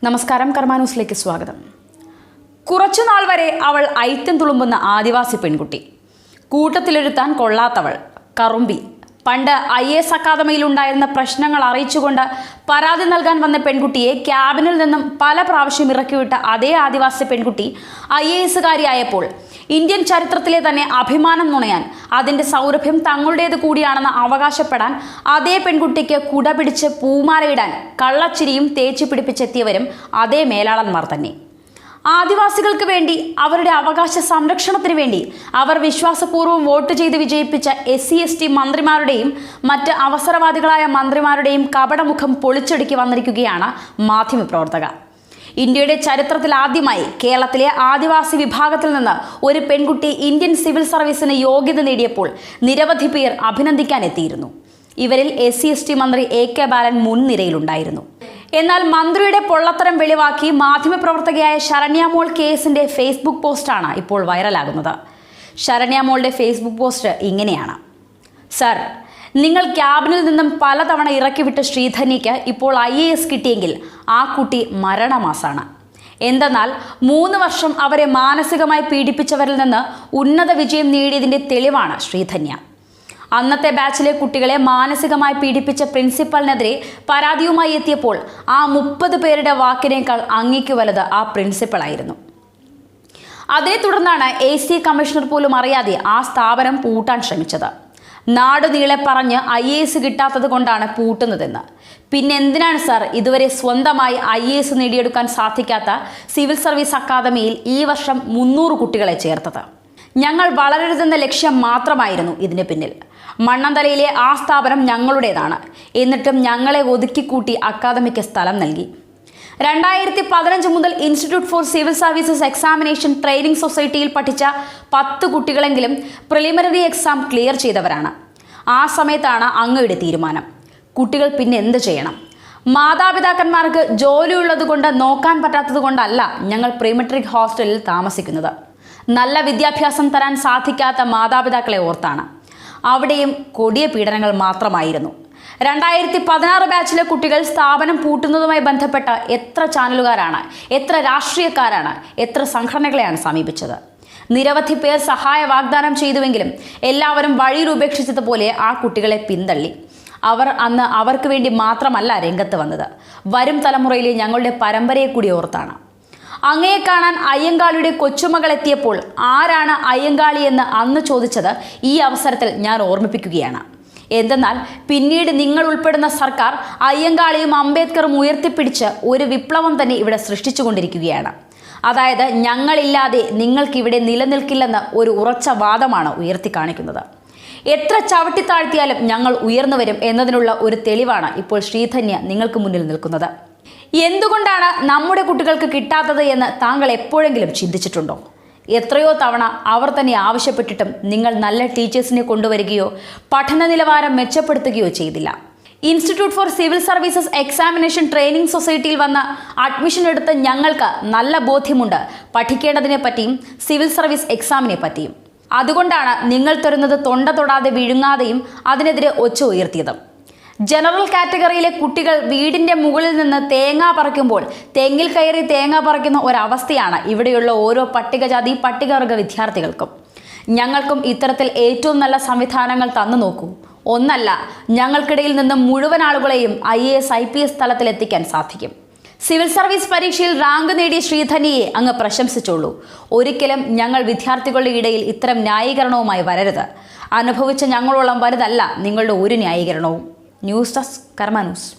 നമസ്കാരം, കർമ്മ ന്യൂസിലേക്ക് സ്വാഗതം. കുറച്ചുനാൾ വരെ അവൾ ഐത്യം തുളുമ്പുന്ന ആദിവാസി പെൺകുട്ടി, കൂട്ടത്തിലിരുത്താൻ കൊള്ളാത്തവൾ, കറുമ്പി. പണ്ട് IAS അക്കാദമിയിൽ ഉണ്ടായിരുന്ന പ്രശ്നങ്ങൾ അറിയിച്ചുകൊണ്ട് പരാതി നൽകാൻ വന്ന പെൺകുട്ടിയെ ക്യാബിനിൽ നിന്നും പല പ്രാവശ്യം ഇറക്കിവിട്ട അതേ ആദിവാസി പെൺകുട്ടി IASകാരിയായപ്പോൾ ഇന്ത്യൻ ചരിത്രത്തിലെ തന്നെ അഭിമാനം നുണയാൻ, അതിൻ്റെ സൗരഭ്യം തങ്ങളുടേത് കൂടിയാണെന്ന് അവകാശപ്പെടാൻ അതേ പെൺകുട്ടിക്ക് കുട പിടിച്ച് പൂമാലയിടാൻ കള്ളച്ചിരിയും തേച്ചു പിടിപ്പിച്ചെത്തിയവരും അതേ മേലാളന്മാർ തന്നെ. ആദിവാസികൾക്ക് വേണ്ടി, അവരുടെ അവകാശ സംരക്ഷണത്തിന് വേണ്ടി അവർ വിശ്വാസപൂർവ്വം വോട്ട് ചെയ്ത് വിജയിപ്പിച്ച SC/ST മന്ത്രിമാരുടെയും മറ്റ് അവസരവാദികളായ മന്ത്രിമാരുടെയും കപടമുഖം പൊളിച്ചടുക്കി വന്നിരിക്കുകയാണ് മാധ്യമപ്രവർത്തക. ഇന്ത്യയുടെ ചരിത്രത്തിൽ ആദ്യമായി കേരളത്തിലെ ആദിവാസി വിഭാഗത്തിൽ നിന്ന് ഒരു പെൺകുട്ടി ഇന്ത്യൻ സിവിൽ സർവീസിന് യോഗ്യത നേടിയപ്പോൾ നിരവധി പേർ അഭിനന്ദിക്കാൻ എത്തിയിരുന്നു. ഇവരിൽ SC/ST മന്ത്രി AK ബാലൻ മുൻനിരയിലുണ്ടായിരുന്നു. എന്നാൽ മന്ത്രിയുടെ പൊള്ളത്തരം വെളിവാക്കി മാധ്യമപ്രവർത്തകയായ ശരണ്യ മോൾ കേസിന്റെ ഫേസ്ബുക്ക് പോസ്റ്റാണ് ഇപ്പോൾ വൈറലാകുന്നത്. ശരണ്യ മോളുടെ ഫേസ്ബുക്ക് പോസ്റ്റ് ഇങ്ങനെയാണ്: സർ, നിങ്ങൾ ക്യാബിനിൽ നിന്നും പലതവണ ഇറക്കിവിട്ട ശ്രീധന്യയ്ക്ക് ഇപ്പോൾ IAS കിട്ടിയെങ്കിൽ ആ കുട്ടി മരണമാസാണ്. എന്തെന്നാൽ 3 വർഷം അവരെ മാനസികമായി പീഡിപ്പിച്ചവരിൽ നിന്ന് ഉന്നത വിജയം നേടിയതിൻ്റെ തെളിവാണ് ശ്രീധന്യ. അന്നത്തെ ബാച്ചിലെ കുട്ടികളെ മാനസികമായി പീഡിപ്പിച്ച പ്രിൻസിപ്പലിനെതിരെ പരാതിയുമായി എത്തിയപ്പോൾ ആ 30 പേരുടെ വാക്കിനേക്കാൾ അങ്ങേക്ക് വലുത് ആ പ്രിൻസിപ്പളായിരുന്നു. അതേ തുടർന്നാണ് AC കമ്മീഷണർ പോലും അറിയാതെ ആ സ്ഥാപനം പൂട്ടാൻ ശ്രമിച്ചത്. നാടുനീളെ പറഞ്ഞ് IAS കിട്ടാത്തത് കൊണ്ടാണ് പൂട്ടുന്നതെന്ന്. പിന്നെ എന്തിനാണ് സർ ഇതുവരെ സ്വന്തമായി IAS നേടിയെടുക്കാൻ സാധിക്കാത്ത സിവിൽ സർവീസ് അക്കാദമിയിൽ ഈ വർഷം 300 കുട്ടികളെ ചേർത്തത്? ഞങ്ങൾ വളരരുതെന്ന ലക്ഷ്യം മാത്രമായിരുന്നു ഇതിന് പിന്നിൽ. മണ്ണന്തലയിലെ ആ സ്ഥാപനം ഞങ്ങളുടേതാണ്. എന്നിട്ടും ഞങ്ങളെ ഒതുക്കിക്കൂട്ടി അക്കാദമിക്ക് സ്ഥലം നൽകി. 2015 മുതൽ institute four civil services examination training സൊസൈറ്റിയിൽ പഠിച്ച 10 കുട്ടികളെങ്കിലും പ്രിലിമിനറി എക്സാം ക്ലിയർ ചെയ്തവരാണ്. ആ സമയത്താണ് അങ്ങയുടെ തീരുമാനം. കുട്ടികൾ പിന്നെ എന്ത് ചെയ്യണം? മാതാപിതാക്കന്മാർക്ക് ജോലിയുള്ളത് കൊണ്ട്, നോക്കാൻ പറ്റാത്തത് കൊണ്ടല്ല ഞങ്ങൾ പ്രീമെട്രിക് ഹോസ്റ്റലിൽ താമസിക്കുന്നത്. നല്ല വിദ്യാഭ്യാസം തരാൻ സാധിക്കാത്ത മാതാപിതാക്കളെ ഓർത്താണ്. അവിടെയും കൊടിയ പീഡനങ്ങൾ മാത്രമായിരുന്നു. 2016 ബാച്ചിലെ കുട്ടികൾ സ്ഥാപനം പൂട്ടുന്നതുമായി ബന്ധപ്പെട്ട എത്ര ചാനലുകാരാണ്, എത്ര രാഷ്ട്രീയക്കാരാണ്, എത്ര സംഘടനകളെയാണ് സമീപിച്ചത്? നിരവധി പേർ സഹായ വാഗ്ദാനം ചെയ്തുവെങ്കിലും എല്ലാവരും വഴിയിൽ ഉപേക്ഷിച്ചതുപോലെ ആ കുട്ടികളെ പിന്തള്ളി. അവർ അന്ന് അവർക്ക് വേണ്ടി മാത്രമല്ല രംഗത്ത് വന്നത്, വരും തലമുറയിലെ ഞങ്ങളുടെ പരമ്പരയെ കൂടി ഓർത്താണ്. അങ്ങയെ കാണാൻ അയ്യങ്കാളിയുടെ കൊച്ചുമകൾ എത്തിയപ്പോൾ ആരാണ് അയ്യങ്കാളി എന്ന് അന്ന് ചോദിച്ചത് ഈ അവസരത്തിൽ ഞാൻ ഓർമ്മിപ്പിക്കുകയാണ്. എന്തെന്നാൽ പിന്നീട് നിങ്ങൾ ഉൾപ്പെടുന്ന സർക്കാർ അയ്യങ്കാളിയും അംബേദ്കറും ഉയർത്തിപ്പിടിച്ച് ഒരു വിപ്ലവം തന്നെ ഇവിടെ സൃഷ്ടിച്ചുകൊണ്ടിരിക്കുകയാണ്. അതായത് ഞങ്ങളില്ലാതെ നിങ്ങൾക്കിവിടെ നിലനിൽക്കില്ലെന്ന് ഒരു ഉറച്ച വാദമാണ് ഉയർത്തി കാണിക്കുന്നത്. എത്ര ചവിട്ടിത്താഴ്ത്തിയാലും ഞങ്ങൾ ഉയർന്നു വരും എന്നതിനുള്ള ഒരു തെളിവാണ് ഇപ്പോൾ ശ്രീധന്യ നിങ്ങൾക്ക് മുന്നിൽ നിൽക്കുന്നത്. എന്തുകൊണ്ടാണ് നമ്മുടെ കുട്ടികൾക്ക് കിട്ടാത്തത് എന്ന് താങ്കൾ എപ്പോഴെങ്കിലും ചിന്തിച്ചിട്ടുണ്ടോ? എത്രയോ തവണ അവർ തന്നെ ആവശ്യപ്പെട്ടിട്ടും നിങ്ങൾ നല്ല ടീച്ചേഴ്സിനെ കൊണ്ടുവരികയോ പഠന നിലവാരം മെച്ചപ്പെടുത്തുകയോ ചെയ്തില്ല. Institute four civil services examination training സൊസൈറ്റിയിൽ വന്ന് അഡ്മിഷൻ എടുത്ത് ഞങ്ങൾക്ക് നല്ല ബോധ്യമുണ്ട് പഠിക്കേണ്ടതിനെ പറ്റിയും സിവിൽ സർവീസ് എക്സാമിനെ പറ്റിയും. അതുകൊണ്ടാണ് നിങ്ങൾ തരുന്നത് തൊണ്ട തൊടാതെ വിഴുങ്ങാതെയും അതിനെതിരെ ഒച്ച ഉയർത്തിയതും. ജനറൽ കാറ്റഗറിയിലെ കുട്ടികൾ വീടിൻ്റെ മുകളിൽ നിന്ന് തേങ്ങ പറിക്കുമ്പോൾ തെങ്ങിൽ കയറി തേങ്ങ പറിക്കുന്ന ഒരവസ്ഥയാണ് ഇവിടെയുള്ള ഓരോ പട്ടികജാതി പട്ടികവർഗ വിദ്യാർത്ഥികൾക്കും. ഞങ്ങൾക്കും ഇത്തരത്തിൽ ഏറ്റവും നല്ല സംവിധാനങ്ങൾ തന്നു നോക്കൂ. ഒന്നല്ല, ഞങ്ങൾക്കിടയിൽ നിന്ന് മുഴുവൻ ആളുകളെയും IAS IPS തലത്തിലെത്തിക്കാൻ സാധിക്കും. സിവിൽ സർവീസ് പരീക്ഷയിൽ റാങ്ക് നേടിയ ശ്രീധന്യയെ അങ്ങ് പ്രശംസിച്ചോളൂ. ഒരിക്കലും ഞങ്ങൾ വിദ്യാർത്ഥികളുടെ ഇടയിൽ ഇത്തരം ന്യായീകരണവുമായി വരരുത്. അനുഭവിച്ച ഞങ്ങളോളം വലുതല്ല നിങ്ങളുടെ ഒരു ന്യായീകരണവും. ന്യൂസ് ഡെസ്ക്, കർമ്മ ന്യൂസ്.